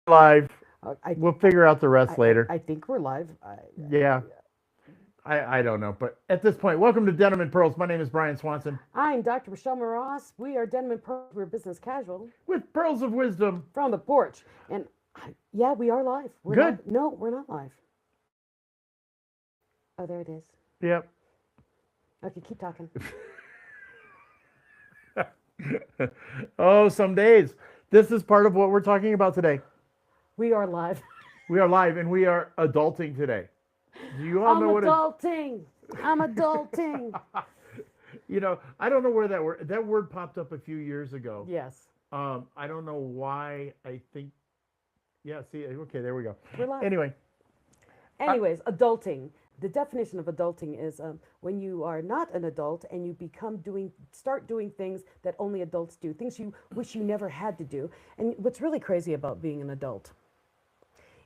live. I We'll figure out the rest later. I think we're live. Yeah, I don't know. But at this point, welcome to Denim and Pearls. My name is Brian Swanson I'm Dr. Michelle Moras. We are Denim and Pearls. We're business casual with Pearls of Wisdom. from the porch. And yeah, we are live. We're Good. not. No, we're not live. Oh, there it is. Yep. Okay, keep talking. Oh, some days. This is part of what we're talking about today. We are live. We are live and we are adulting today. Do you all I'm know what adulting. I'm adulting. I don't know where that word popped up a few years ago. Yes, I don't know why. I think, yeah. See, okay, there we go. we're live. Anyway, Anyways, adulting. The definition of adulting is when you are not an adult and you start doing things that only adults do, things you wish you never had to do. And what's really crazy about being an adult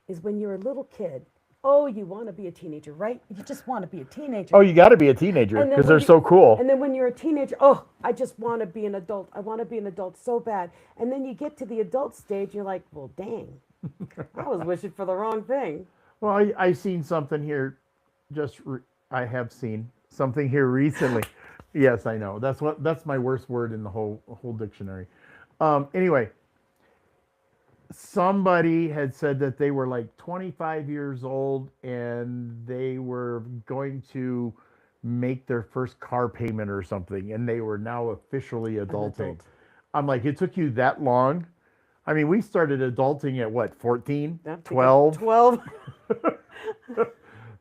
is when you're a little kid, oh, you want to be a teenager, right? You just want to be a teenager. oh, you got to be a teenager And then because when they're so cool. And then when you're a teenager, oh, I just want to be an adult. I want to be an adult so bad. And then you get to the adult stage, you're like, well, dang, I was wishing for the wrong thing. Well, I seen something here. I have seen something here recently. Yes, I know. That's my worst word in the whole dictionary. Anyway, somebody had said that they were like 25 years old and they were going to make their first car payment or something, and they were now officially An adulting. adult. I'm like, it took you that long? I mean, we started adulting at what, 14, That took 12? 12.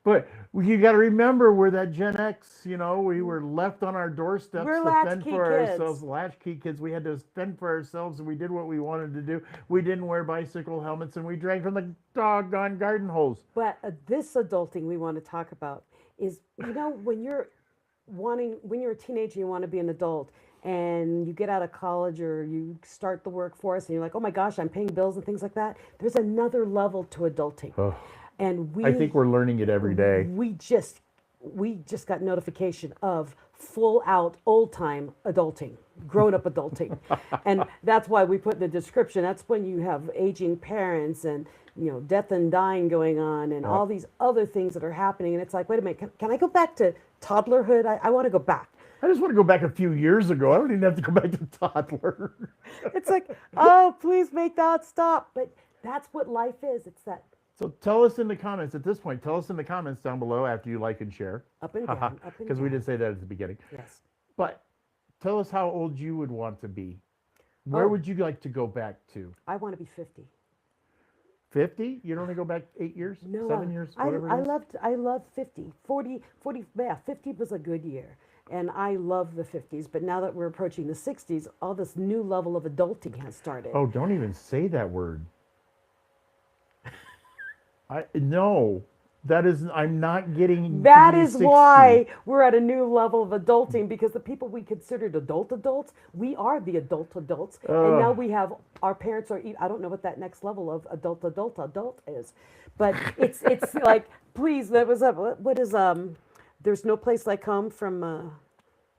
But you got to remember we're that Gen X, we were left on our doorsteps We're to fend latchkey for kids. ourselves. Latchkey kids. We had to fend for ourselves and we did what we wanted to do. We didn't wear bicycle helmets and we drank from the doggone garden hose. But this adulting we want to talk about is, when you're a teenager, you want to be an adult, and you get out of college or you start the workforce, and you're like, oh my gosh, I'm paying bills and things like that. There's another level to adulting, Ugh. and I think we're learning it every day. we just got notification of full out old time adulting, grown up adulting. And that's why we put in the description, that's when you have aging parents and death and dying going on and all these other things that are happening. And it's like, wait a minute, can I go back to toddlerhood? I want to go back. I just want to go back a few years ago. I don't even have to go back to toddler. It's like, oh, please make that stop. But that's what life is. It's that So tell us in the comments at this point. Tell us in the comments down below after you like and share. up and down, up and Because we down. did say that at the beginning. Yes. But tell us how old you would want to be. Where Oh. would you like to go back to? I want to be 50. 50? You don't want to go back 8 years? No, 7 years? I Whatever it is? love 50. 40, yeah, 50 was a good year. And I love the 50s. But now that we're approaching the 60s, all this new level of adulting has started. Oh, don't even say that word. No. I'm not getting to That be is 60. why we're at a new level of adulting, because the people we considered adults, we are the adults. And now we have our parents I don't know what that next level of adult is. But it's like, please, that was what is there's no place like home from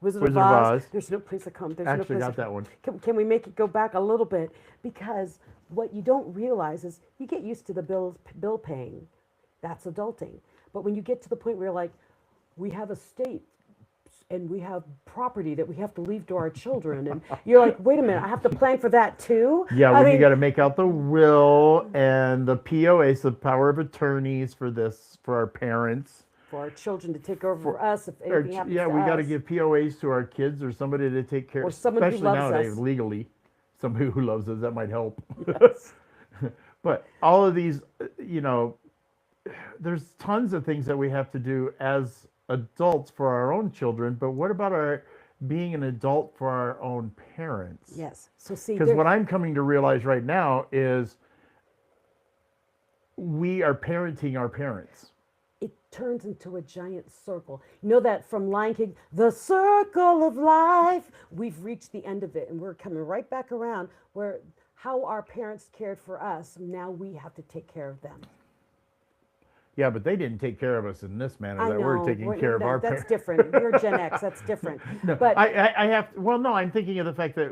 Wizard of Oz. There's no place like home. There's no Actually place got like that one. Can we make it go back a little bit? Because what you don't realize is you get used to the bill paying. That's adulting. But when you get to the point where you're like, we have a state and we have property that we have to leave to our children, and you're like, wait a minute, I have to plan for that too? Yeah, I when you mean, got to make out the will and the POAs, the power of attorneys for our parents. for our children to take over for us if Or, anything happens yeah, to we got to us. give POAs to our kids or somebody to take care, Or someone who especially loves nowadays us. legally. Somebody who loves us, that might help. Yes. But all of these, there's tons of things that we have to do as adults for our own children. But what about being an adult for our own parents? Yes. So see, Because what I'm coming to realize right now is we are parenting our parents. it turns into a giant circle. You know that from Lion King, the circle of life. We've reached the end of it, and we're coming right back around where how our parents cared for us. Now we have to take care of them. Yeah, but they didn't take care of us in this manner I that we're know, taking care of our that's parents. different. You're Gen X, that's different. No, But I have, well, no, I'm thinking of the fact that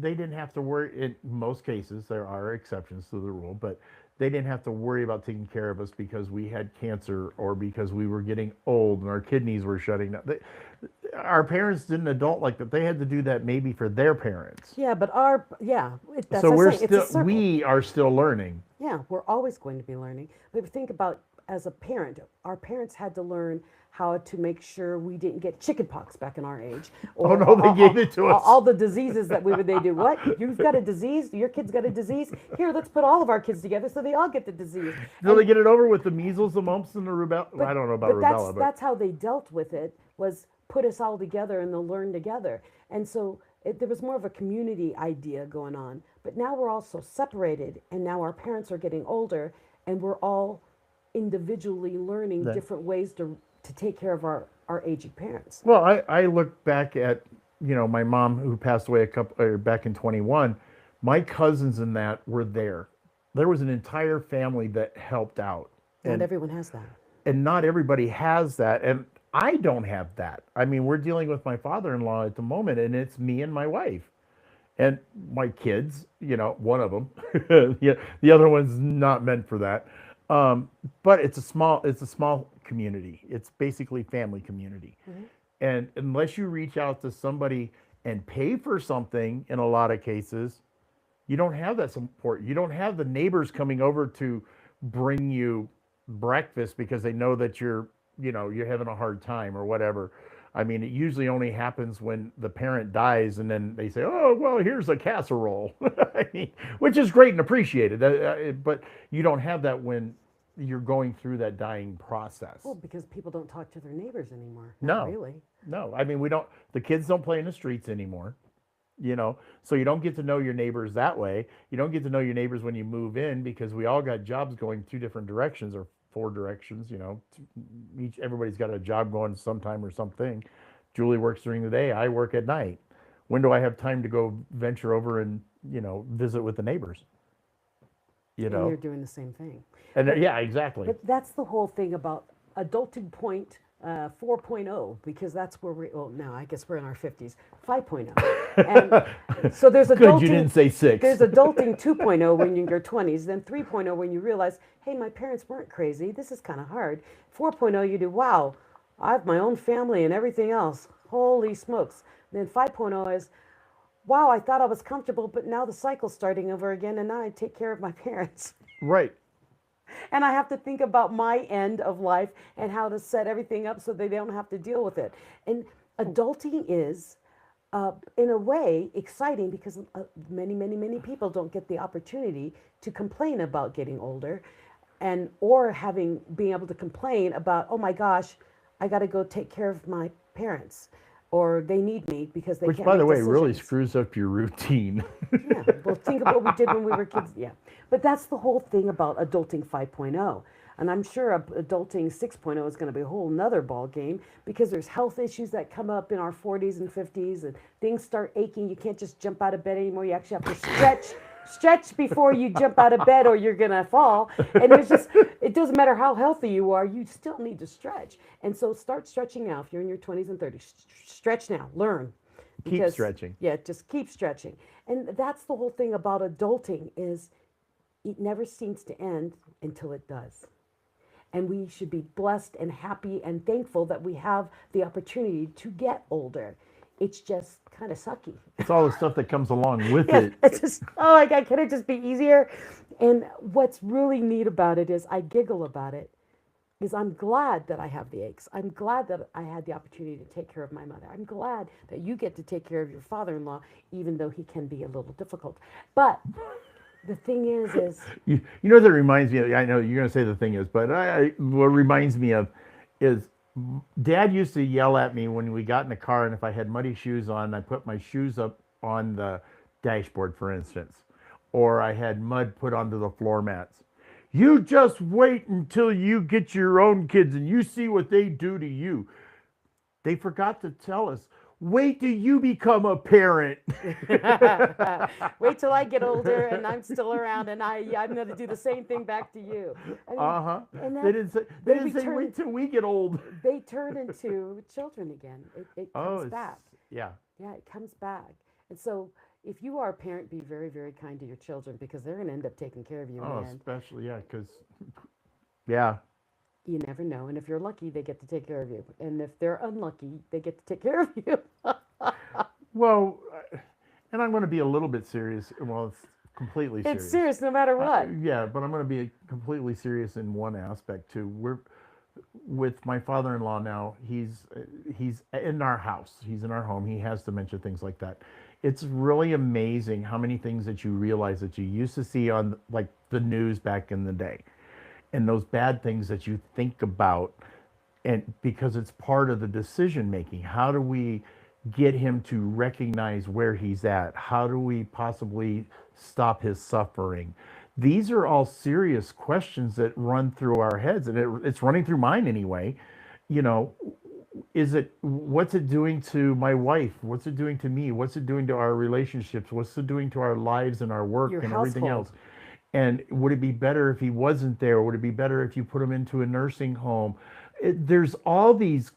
they didn't have to worry, in most cases, there are exceptions to the rule, but they didn't have to worry about taking care of us because we had cancer or because we were getting old and our kidneys were shutting down. Our parents didn't adult like that. They had to do that maybe for their parents. yeah, but that's So what I'm we're saying. It's a still, circle. we are still learning. Yeah, we're always going to be learning. But if you think about as a parent, our parents had to learn how to make sure we didn't get chickenpox back in our age, Oh or no, they gave it to us. all the diseases that they do. What? You've got a disease? Your kid's got a disease? Here, let's put all of our kids together so they all get the disease. So they get it over with the measles, the mumps, and the rubella. Well, I don't know about But rubella, but that's how they dealt with it, was put us all together and they'll learn together. And so there was more of a community idea going on. But now we're all so separated, and now our parents are getting older, and we're all individually learning That- different ways to take care of our aging parents. well, I look back at, my mom who passed away back in 21. My cousins and that were there. There was an entire family that helped out, Not everyone has that. and not everybody has that, and I don't have that. I mean, we're dealing with my father-in-law at the moment, and it's me and my wife and my kids. One of them. Yeah, the other one's not meant for that. But it's a small community. It's basically family community. And unless you reach out to somebody and pay for something, in a lot of cases, you don't have that support. You don't have the neighbors coming over to bring you breakfast because they know that you're having a hard time or whatever. I mean, it usually only happens when the parent dies, and then they say, "Oh, well, here's a casserole," I mean, which is great and appreciated. But you don't have that when you're going through that dying process. Well, because people don't talk to their neighbors anymore. No. Not really. No, I mean, we don't. The kids don't play in the streets anymore. So you don't get to know your neighbors that way. You don't get to know your neighbors when you move in because we all got jobs going two different directions or four directions. Everybody's got a job going sometime or something. Julie works during the day. I work at night. When do I have time to go venture over and visit with the neighbors? And you're doing the same thing. And yeah, exactly. But that's the whole thing about adulting point 4.0, because that's where now I guess we're in our 50s, 5.0. And so there's adulting. Good, you didn't say 6. There's adulting 2.0 when you're in your 20s, then 3.0 when you realize, hey, my parents weren't crazy. This is kind of hard. 4.0, you do, wow, I have my own family and everything else. Holy smokes. And then 5.0 is, wow, I thought I was comfortable, but now the cycle's starting over again, and now I take care of my parents. Right. And I have to think about my end of life and how to set everything up so they don't have to deal with it. And adulting is, in a way, exciting because many people don't get the opportunity to complain about getting older, or being able to complain about, oh my gosh, I got to go take care of my parents, or they need me because they Which, can't by the make way, decisions. really screws up your routine. Yeah, well, think of what we did when we were kids. Yeah, but that's the whole thing about adulting 5.0. And I'm sure adulting 6.0 is going to be a whole nother ball game because there's health issues that come up in our 40s and 50s, and things start aching. You can't just jump out of bed anymore. You actually have to stretch before you jump out of bed, or you're going to fall. And it doesn't matter how healthy you are, you still need to stretch. And so start stretching now. If you're in your 20s and 30s, stretch now, learn. Keep stretching. Yeah, just keep stretching. And that's the whole thing about adulting is it never seems to end until it does. And we should be blessed and happy and thankful that we have the opportunity to get older. It's just kind of sucky. It's all the stuff that comes along with Yeah, it. it's just, oh my God, can it just be easier? And what's really neat about it is I giggle about it, is I'm glad that I have the aches. I'm glad that I had the opportunity to take care of my mother. I'm glad that you get to take care of your father-in-law, even though he can be a little difficult. But the thing is You know what that reminds me of? I know you're going to say the thing is, but what reminds me of is Dad used to yell at me when we got in the car, and if I had muddy shoes on, I put my shoes up on the dashboard, for instance, or I had mud put onto the floor mats. You just wait until you get your own kids and you see what they do to you. They forgot to tell us Wait till you become a parent. Wait till I get older and I'm still around, and I'm going to do the same thing back to you. I mean, Uh-huh. and They that didn't say they they didn't say return wait till we get old. they turn into children again. It Oh, comes it's back. yeah. Yeah, it comes back. And so if you are a parent, be very, very kind to your children because they're going to end up taking care of you in the Oh, end. especially yeah, because yeah. You never know. And if you're lucky, they get to take care of you. And if they're unlucky, they get to take care of you. Well, and I'm going to be a little bit serious. Well, it's completely It's serious. serious no matter what. Yeah, but I'm going to be completely serious in one aspect too. We're with my father-in-law now. He's in our house. He's in our home. He has dementia, things like that. It's really amazing how many things that you realize that you used to see on like the news back in the day, and those bad things that you think about, and because it's part of the decision making. How do we get him to recognize where he's at? How do we possibly stop his suffering? These are all serious questions that run through our heads, and it's running through mine anyway. You know, is it what's it doing to my wife? What's it doing to me? What's it doing to our relationships? What's it doing to our lives and our work Your and everything household. else? And would it be better if he wasn't there? Would it be better if you put him into a nursing home? There's all these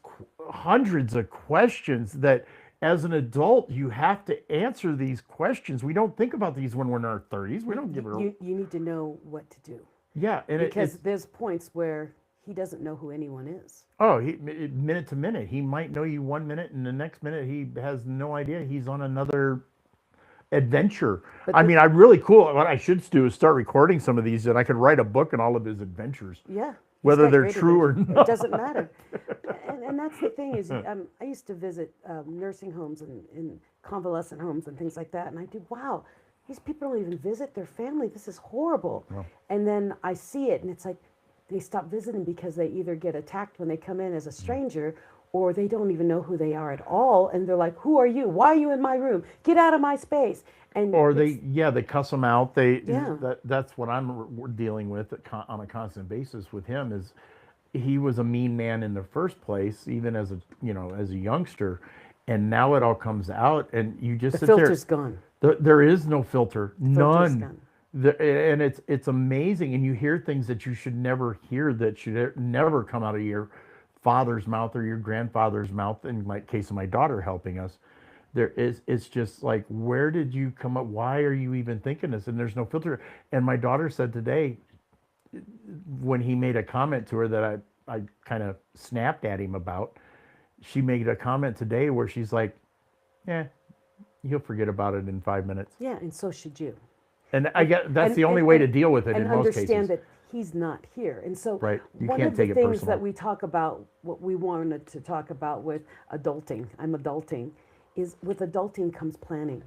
hundreds of questions that as an adult you have to answer these questions. We don't think about these when we're in our 30s. We don't give her You need to know what to do yeah, and because it's there's points where he doesn't know who anyone is. oh, minute to minute he might know you 1 minute and the next minute he has no idea he's on another adventure. But I mean, I really cool. What I should do is start recording some of these, and I could write a book on all of his adventures, yeah, he's whether got they're great true or adventure. It not. doesn't matter. And that's the thing is, I used to visit nursing homes and convalescent homes and things like that, and I do, wow, these people don't even visit their family. This is horrible. And then I see it, and it's like they stop visiting because they either get attacked when they come in as a stranger, or they don't even know who they are at all, and they're like, "Who are you? Why are you in my room? Get out of my space!" And Or it's they cuss him out. yeah, That's what dealing with on a constant basis with him is he was a mean man in the first place, even as as a youngster, and now it all comes out, and you the just sit there. filter's gone. There is no filter, The filter's none. gone. And it's amazing, and you hear things that you should never hear, that should never come out of your father's mouth or your grandfather's mouth. In my case of my daughter helping us, it's just like, where did you come up? Why are you even thinking this? And there's no filter. And my daughter said today, when he made a comment to her that I kind of snapped at him about, she made a comment today where she's like, "Yeah, he'll forget about it in 5 minutes." Yeah, and so should you. And I get that's and, the only and, way and, to deal with it and in most understand cases. that he's not here. And so, Right. You one can't of the take it things that personal. we talk about, what we wanted to talk about with adulting, I'm adulting, is with adulting comes planning.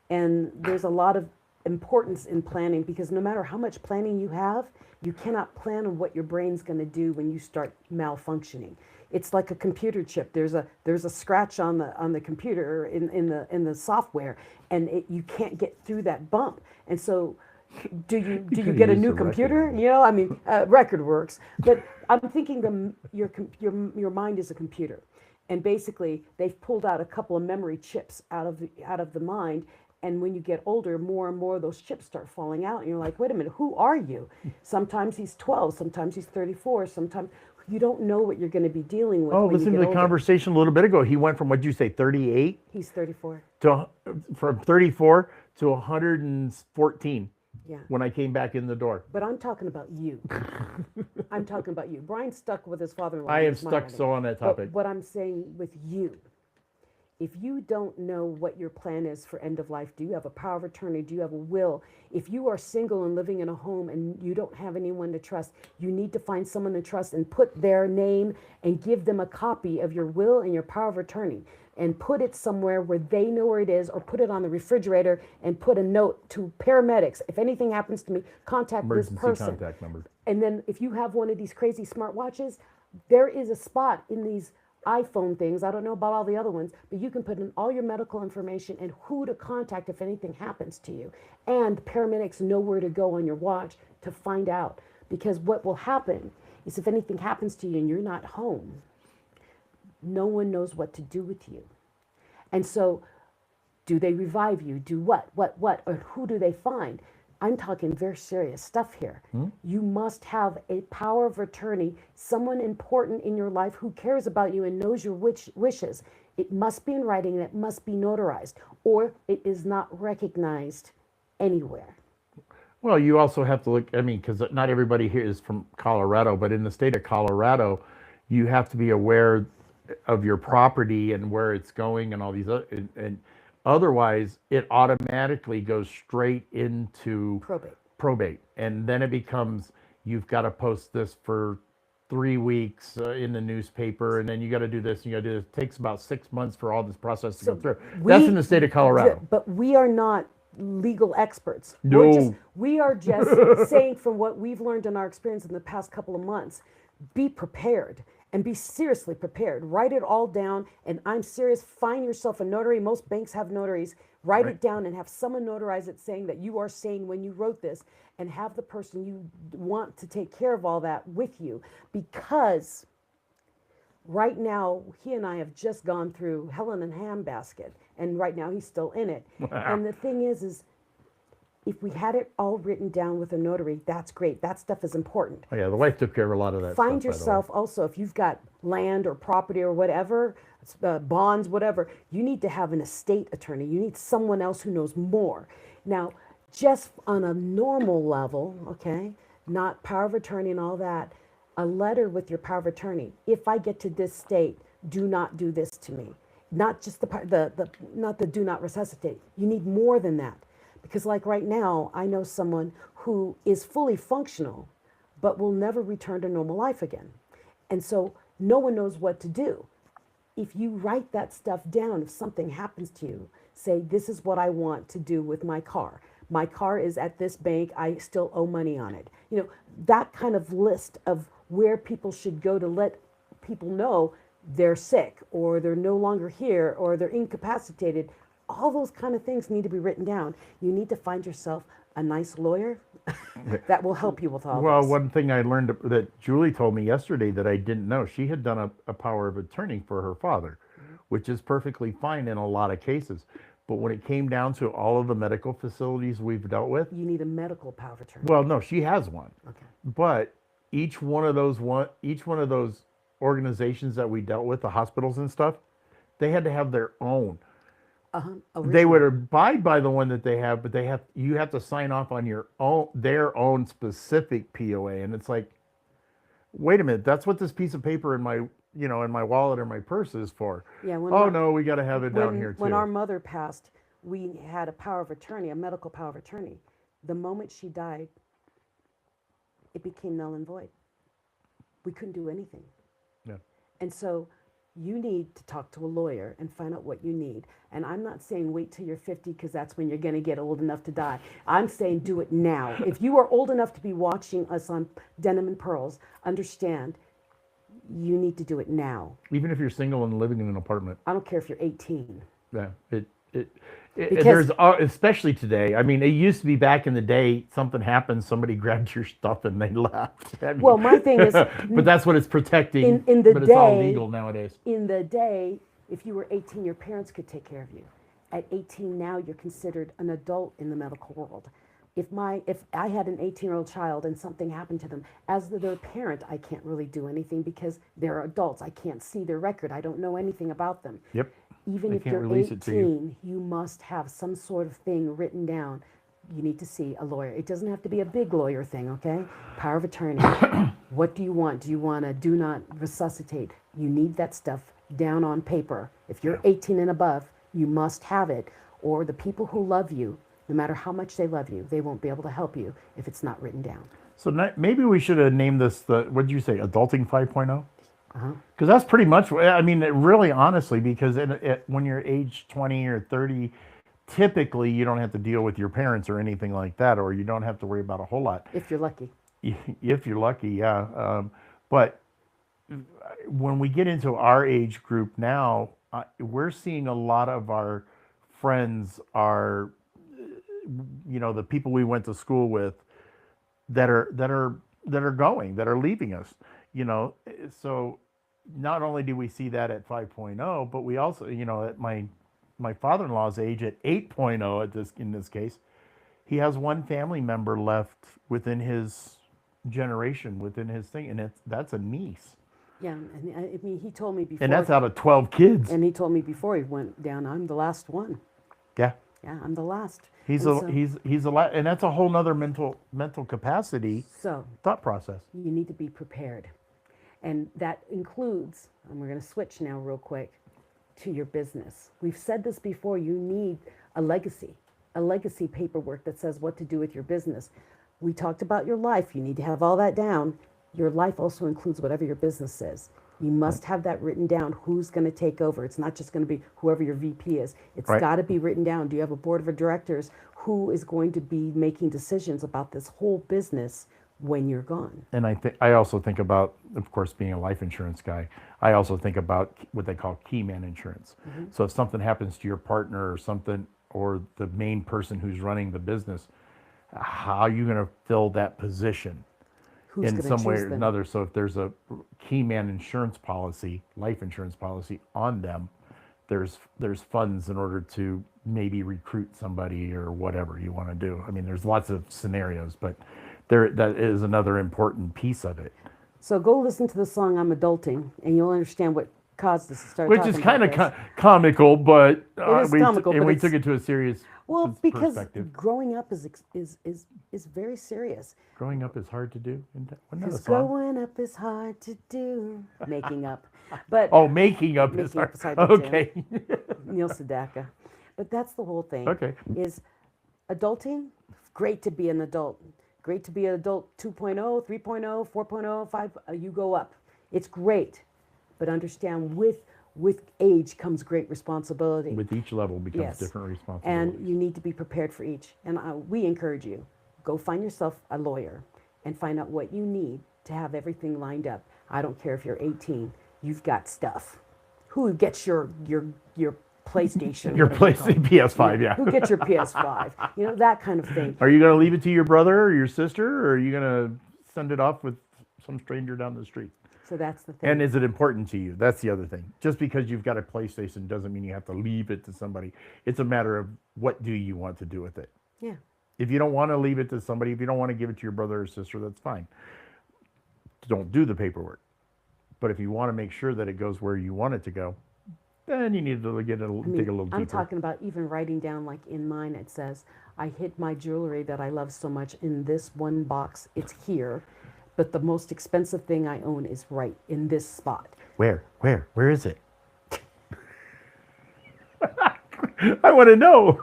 And there's a lot of importance in planning because no matter how much planning you have, you cannot plan on what your brain's going to do when you start malfunctioning. It's like a computer chip. There's a scratch on the computer in the software, and you can't get through that bump. And so, do you could get a use new the record computer? on it. I mean, record works, but I'm thinking your mind is a computer, and basically they've pulled out a couple of memory chips out of the mind. And when you get older, more and more of those chips start falling out, and you're like, wait a minute, who are you? Sometimes he's 12, sometimes he's 34, sometimes you don't know what you're going to be dealing with Oh, when you listen to get the older. conversation a little bit ago. He went from, what'd you say, 38 He's 34. to from 34 to 114 Yeah. when I came back in the door. But I'm talking about you. I'm talking about you. Brian's stuck with his father-in-law. I and am his mom stuck already. so on that topic. But what I'm saying with you, if you don't know what your plan is for end of life, do you have a power of attorney? Do you have a will? If you are single and living in a home and you don't have anyone to trust, you need to find someone to trust and put their name and give them a copy of your will and your power of attorney and put it somewhere where they know where it is, or put it on the refrigerator and put a note to paramedics. If anything happens to me, contact this Emergency person. contact number. And then if you have one of these crazy smartwatches, there is a spot in these iPhone things, I don't know about all the other ones, but you can put in all your medical information and who to contact if anything happens to you. And paramedics know where to go on your watch to find out. Because what will happen is if anything happens to you and you're not home, no one knows what to do with you. And so, do they revive you? Do what? What? Or who do they find? I'm talking very serious stuff here. You must have a power of attorney, someone important in your life who cares about you and knows your wishes. It must be in writing and it must be notarized, or it is not recognized anywhere. Well, you also have to look, I mean, because not everybody here is from Colorado, but in the state of Colorado, you have to be aware of your property and where it's going and all these other, and otherwise it automatically goes straight into Probate. probate. And then it becomes, you've got to post this for 3 weeks in the newspaper, and then you got to do this, and you got to do this. It takes about 6 months for all this process to go So through. That's in we, the state of Colorado. but we are not legal experts. No. We are just saying from what we've learned in our experience in the past couple of months, be prepared and be seriously prepared. Write it all down. And I'm serious. Find yourself a notary. Most banks have notaries. Write Right. it down and have someone notarize it saying that you are saying when you wrote this, and have the person you want to take care of all that with you. Because right now, he and I have just gone through Helen and Handbasket, and right now he's still in it. And the thing is if we had it all written down with a notary, that's great. That stuff is important. Oh, yeah, the wife took care of a lot of that Find stuff, by the way. yourself also, if you've got land or property or whatever, bonds, whatever, you need to have an estate attorney. You need someone else who knows more. Now, just on a normal level, okay, not power of attorney and all that, a letter with your power of attorney. If I get to this state, do not do this to me. Not just not the do not resuscitate. You need more than that. Because like right now, I know someone who is fully functional, but will never return to normal life again. And so no one knows what to do. If you write that stuff down, if something happens to you, say, this is what I want to do with my car. My car is at this bank. I still owe money on it. You know, that kind of list of where people should go to let people know they're sick or they're no longer here or they're incapacitated. All those kind of things need to be written down. You need to find yourself a nice lawyer that will help you with all Well, this. one thing I learned that Julie told me yesterday that I didn't know, she had done a power of attorney for her father, which is perfectly fine in a lot of cases. But when it came down to all of the medical facilities we've dealt with, You need a medical power of attorney. well, no, she has one. Okay. But each one of those organizations that we dealt with, the hospitals and stuff, they had to have their own. They would abide by the one that they have, but you have to sign off on their own specific POA. And it's like, wait a minute, that's what this piece of paper in my wallet or my purse is for. Yeah, Oh no, we got to have it down here too. when our mother passed, we had a power of attorney, a medical power of attorney. The moment she died, it became null and void. We couldn't do anything. Yeah. And so you need to talk to a lawyer and find out what you need. And I'm not saying wait till you're 50 because that's when you're going to get old enough to die. I'm saying do it now. If you are old enough to be watching us on Denim and Pearls, understand you need to do it now. Even if you're single and living in an apartment. I don't care if you're 18. Yeah. Because- There's especially today. I mean, it used to be back in the day, something happened, somebody grabbed your stuff and they left. I mean, Well, my thing is, but that's what it's protecting. in the but it's all day- legal nowadays. in the day, if you were 18, your parents could take care of you. At 18 now, you're considered an adult in the medical world. If I had an 18-year-old child and something happened to them, as their parent, I can't really do anything because they're adults. I can't see their record. I don't know anything about them. Yep. Even They if can't you're release it to you. 18, you must have some sort of thing written down. You need to see a lawyer. It doesn't have to be a big lawyer thing, okay? Power of attorney. What do you want? Do you want to do not resuscitate? You need that stuff down on paper. If you're 18 and above, you must have it, or the people who love you, no matter how much they love you, they won't be able to help you if it's not written down. So maybe we should have named this what did you say, Adulting 5.0? Because that's pretty much, I mean, really honestly, because when you're age 20 or 30, typically you don't have to deal with your parents or anything like that, or you don't have to worry about a whole lot. If you're lucky. If you're lucky, yeah. But when we get into our age group now, we're seeing a lot of our friends, the people we went to school with, that are leaving us. So not only do we see that at 5.0, but we also, at my my father-in-law's age at 8.0 at this in this case, he has one family member left within his generation, within his thing, and that's a niece, Yeah, and I mean, he told me and before, that's out of 12 kids. and he told me before he went down, I'm the last one. Yeah, Yeah, I'm the last. he's And a so, he's a lot, and that's a whole nother mental capacity so thought process. you need to be prepared. And that includes, and we're going to switch now real quick to your business. We've said this before, you need a legacy paperwork that says what to do with your business. We talked about your life. You need to have all that down. Your life also includes whatever your business is. You must have that written down. Who's going to take over? It's not just going to be whoever your VP is. It's Right. got to be written down. Do you have a board of directors who is going to be making decisions about this whole business when you're gone? And I also think about, of course, being a life insurance guy. I also think about what they call key man insurance. So if something happens to your partner or something, or the main person who's running the business, how are you going to fill that position Who's in going to some way choose or them? another? So if there's a key man insurance policy, life insurance policy on them, there's funds in order to maybe recruit somebody or whatever you want to do. I mean, there's lots of scenarios, but that is another important piece of it. So go listen to the song "I'm Adulting," and you'll understand what caused us to start Which talking is kind about of this. comical, but It is comical, and but we it's- took it to a serious Well, because perspective. growing up is very serious. Growing up is hard to do. Wasn't that a Because song? growing up is hard to do. Making up, but Oh, making up is Making up hard. is hard to do. Okay. Neil Sedaka. But that's the whole thing. Okay. Is adulting great to be an adult. Great to be an adult 2.0, 3.0, 4.0, 5, you go up. It's great. But understand with age comes great responsibility. With each level becomes Yes. different responsibilities. And you need to be prepared for each. And we encourage you, go find yourself a lawyer and find out what you need to have everything lined up. I don't care if you're 18, you've got stuff. Who gets your PlayStation? Your whatever you place, call it? PS5, yeah. Who gets your PS5? You know, that kind of thing. Are you going to leave it to your brother or your sister, or are you going to send it off with some stranger down the street? So that's the thing. And is it important to you? That's the other thing. Just because you've got a PlayStation doesn't mean you have to leave it to somebody. It's a matter of what do you want to do with it. Yeah. If you don't want to leave it to somebody, if you don't want to give it to your brother or sister, that's fine. Don't do the paperwork. But if you want to make sure that it goes where you want it to go, then you need to dig a little deeper. I'm talking about even writing down, like in mine, it says, I hid my jewelry that I love so much in this one box. It's here. But the most expensive thing I own is right in this spot. Where is it? I want to know.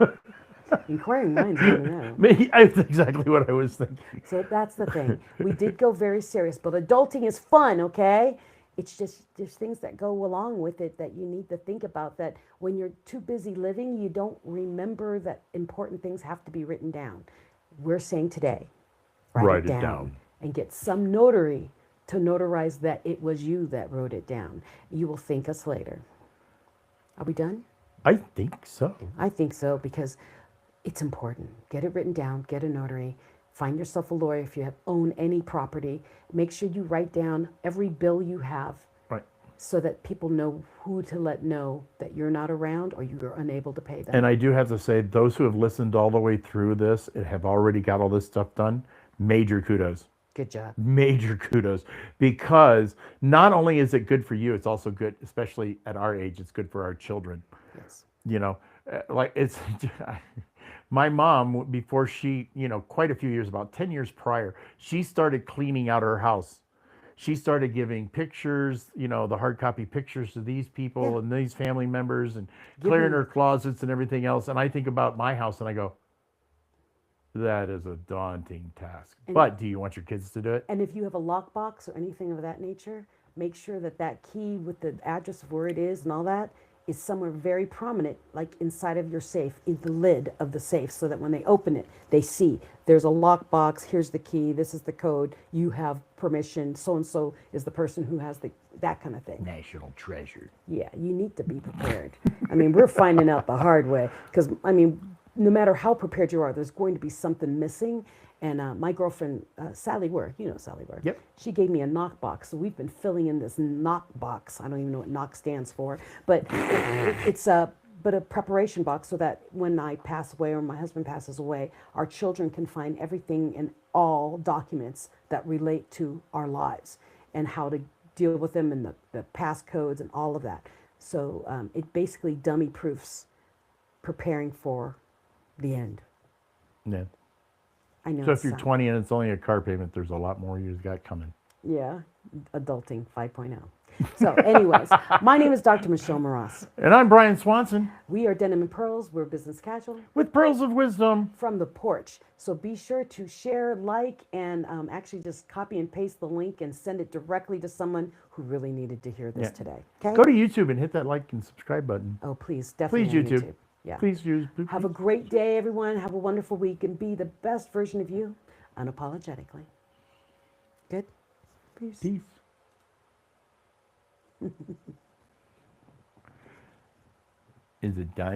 Inquiring minds want to know. That's exactly what I was thinking. So that's the thing. We did go very serious, but adulting is fun, okay? It's just there's things that go along with it that you need to think about, that when you're too busy living, you don't remember that important things have to be written down. We're saying today, write it down. And get some notary to notarize that it was you that wrote it down. You will thank us later. Are we done? I think so. I think so, because it's important. Get it written down, get a notary, find yourself a lawyer if you own any property. Make sure you write down every bill you have, Right. so that people know who to let know that you're not around or you're unable to pay them. And I do have to say, those who have listened all the way through this and have already got all this stuff done, major kudos. Good job. Major kudos, because not only is it good for you, it's also good, especially at our age, it's good for our children. Yes. You know, like it's my mom, before she, quite a few years, about 10 years prior, she started cleaning out her house. She started giving pictures, the hard copy pictures to these people Yeah. and these family members, and clearing her closets and everything else. And I think about my house and I go, that is a daunting task. But do you want your kids to do it? And if you have a lockbox or anything of that nature, make sure that that key with the address of where it is and all that is somewhere very prominent, like inside of your safe, in the lid of the safe, so that when they open it, they see there's a lockbox, here's the key, this is the code, you have permission, so-and-so is the person who has that kind of thing. National treasure. Yeah, you need to be prepared. I mean, we're finding out the hard way, because, no matter how prepared you are, there's going to be something missing. And my girlfriend, Sally Ware, Sally Ware. Yep. She gave me a knock box. So we've been filling in this knock box. I don't even know what knock stands for, but it's but a preparation box so that when I pass away or my husband passes away, our children can find everything in all documents that relate to our lives and how to deal with them and the passcodes and all of that. So it basically dummy proofs preparing for the end. Yeah. I know So it's if you're 20 and it's only a car payment, there's a lot more you've got coming. yeah, adulting 5.0. So, anyways, my name is Dr. Michelle Moras. And I'm Brian Swanson We are Denim and Pearls. We're business casual with Pearls of Wisdom. from the porch. So be sure to share, like, and actually just copy and paste the link and send it directly to someone who really needed to hear this Yeah. today. Okay? Go to YouTube and hit that like and subscribe button. Oh, please, definitely Please, on YouTube. Yeah. Please use. Have a great day, everyone. Have a wonderful week and be the best version of you unapologetically. Good? Peace. Peace. Is it done?